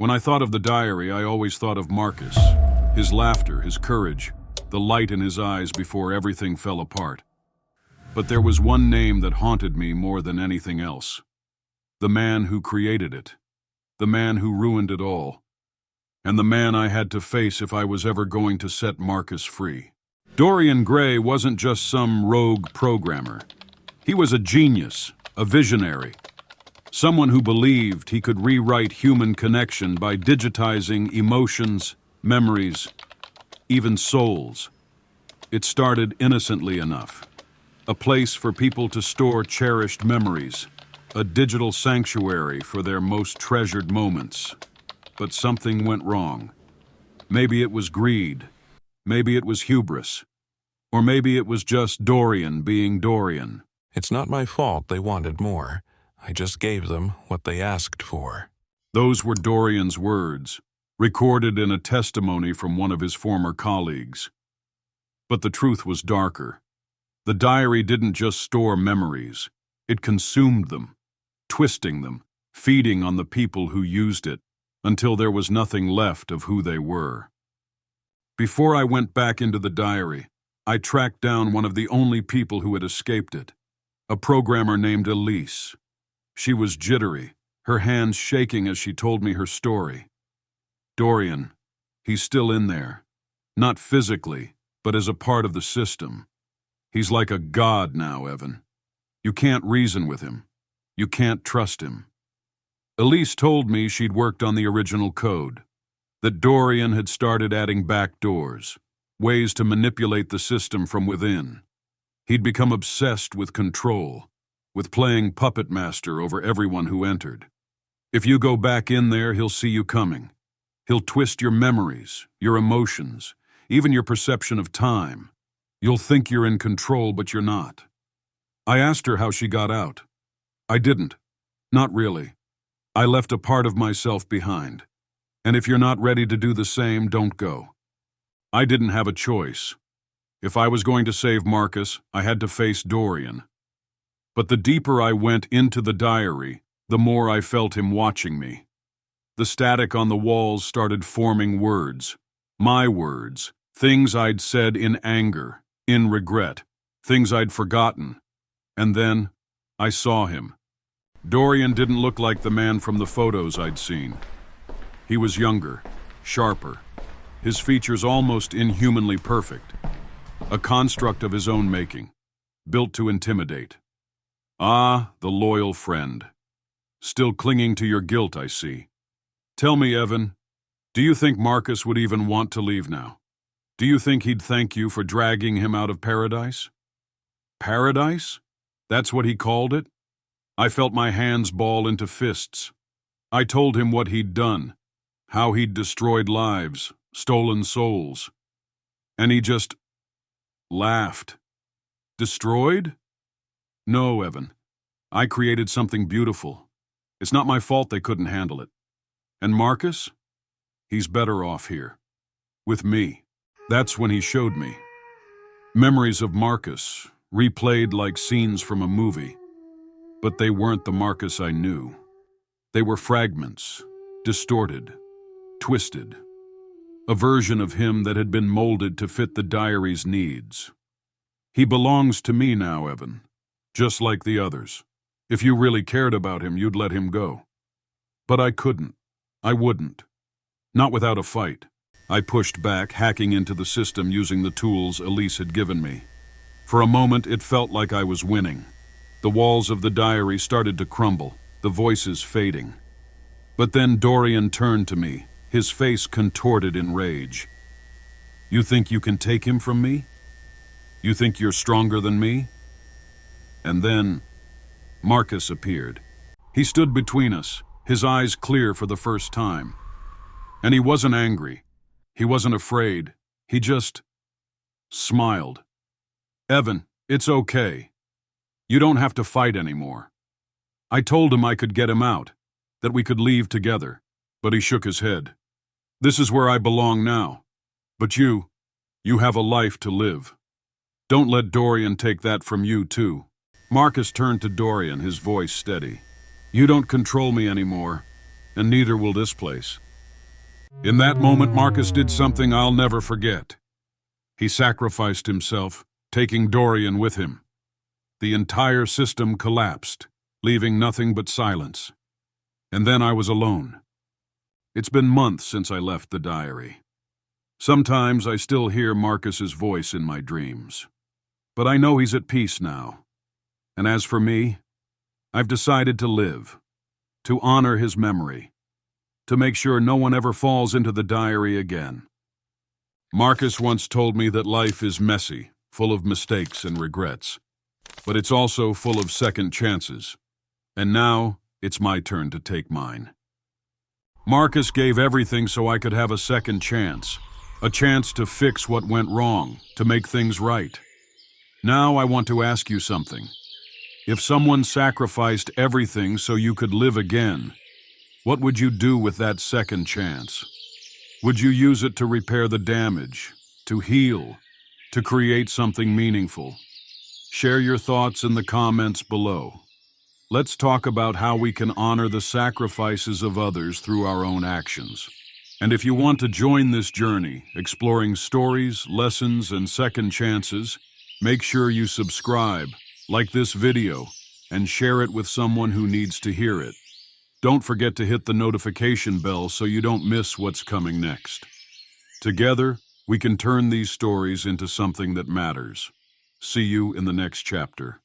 When I thought of the diary, I always thought of Marcus, his laughter, his courage, the light in his eyes before everything fell apart. But there was one name that haunted me more than anything else. The man who created it. The man who ruined it all. And the man I had to face if I was ever going to set Marcus free. Dorian Gray wasn't just some rogue programmer. He was a genius, a visionary. Someone who believed he could rewrite human connection by digitizing emotions, memories, even souls. It started innocently enough. A place for people to store cherished memories. A digital sanctuary for their most treasured moments. But something went wrong. Maybe it was greed. Maybe it was hubris. Or maybe it was just Dorian being Dorian. It's not my fault they wanted more. I just gave them what they asked for. Those were Dorian's words, recorded in a testimony from one of his former colleagues. But the truth was darker. The diary didn't just store memories. It consumed them, twisting them, feeding on the people who used it, until there was nothing left of who they were. Before I went back into the diary, I tracked down one of the only people who had escaped it, a programmer named Elise. She was jittery, her hands shaking as she told me her story. Dorian, he's still in there. Not physically, but as a part of the system. He's like a god now, Evan. You can't reason with him. You can't trust him. Elise told me she'd worked on the original code, that Dorian had started adding back doors, ways to manipulate the system from within. He'd become obsessed with control, with playing puppet master over everyone who entered. If you go back in there, he'll see you coming. He'll twist your memories, your emotions, even your perception of time. You'll think you're in control, but you're not. I asked her how she got out. I didn't. Not really. I left a part of myself behind. And if you're not ready to do the same, don't go. I didn't have a choice. If I was going to save Marcus, I had to face Dorian. But the deeper I went into the diary, the more I felt him watching me. The static on the walls started forming words. My words. Things I'd said in anger, in regret. Things I'd forgotten. And then, I saw him. Dorian didn't look like the man from the photos I'd seen. He was younger, sharper. His features almost inhumanly perfect. A construct of his own making, built to intimidate. Ah, the loyal friend. Still clinging to your guilt, I see. Tell me, Evan, do you think Marcus would even want to leave now? Do you think he'd thank you for dragging him out of paradise? Paradise? That's what he called it? I felt my hands ball into fists. I told him what he'd done, how he'd destroyed lives, stolen souls. And he just laughed. Destroyed? No, Evan. I created something beautiful. It's not my fault they couldn't handle it. And Marcus? He's better off here. With me. That's when he showed me. Memories of Marcus, replayed like scenes from a movie. But they weren't the Marcus I knew. They were fragments, distorted, twisted. A version of him that had been molded to fit the diary's needs. He belongs to me now, Evan. Just like the others. If you really cared about him, you'd let him go. But I couldn't. I wouldn't. Not without a fight. I pushed back, hacking into the system using the tools Elise had given me. For a moment, it felt like I was winning. The walls of the diary started to crumble, the voices fading. But then Dorian turned to me, his face contorted in rage. You think you can take him from me? You think you're stronger than me? And then, Marcus appeared. He stood between us, his eyes clear for the first time. And he wasn't angry. He wasn't afraid. He just smiled. Evan, it's okay. You don't have to fight anymore. I told him I could get him out, that we could leave together, but he shook his head. This is where I belong now. But you have a life to live. Don't let Dorian take that from you, too. Marcus turned to Dorian, his voice steady. You don't control me anymore, and neither will this place. In that moment, Marcus did something I'll never forget. He sacrificed himself, taking Dorian with him. The entire system collapsed, leaving nothing but silence. And then I was alone. It's been months since I left the diary. Sometimes I still hear Marcus's voice in my dreams. But I know he's at peace now. And as for me, I've decided to live, to honor his memory, to make sure no one ever falls into the diary again. Marcus once told me that life is messy, full of mistakes and regrets, but it's also full of second chances. And now, it's my turn to take mine. Marcus gave everything so I could have a second chance, a chance to fix what went wrong, to make things right. Now I want to ask you something. If someone sacrificed everything so you could live again, what would you do with that second chance? Would you use it to repair the damage, to heal, to create something meaningful? Share your thoughts in the comments below. Let's talk about how we can honor the sacrifices of others through our own actions. And if you want to join this journey, exploring stories, lessons, and second chances, make sure you subscribe, like this video, and share it with someone who needs to hear it. Don't forget to hit the notification bell so you don't miss what's coming next. Together, we can turn these stories into something that matters. See you in the next chapter.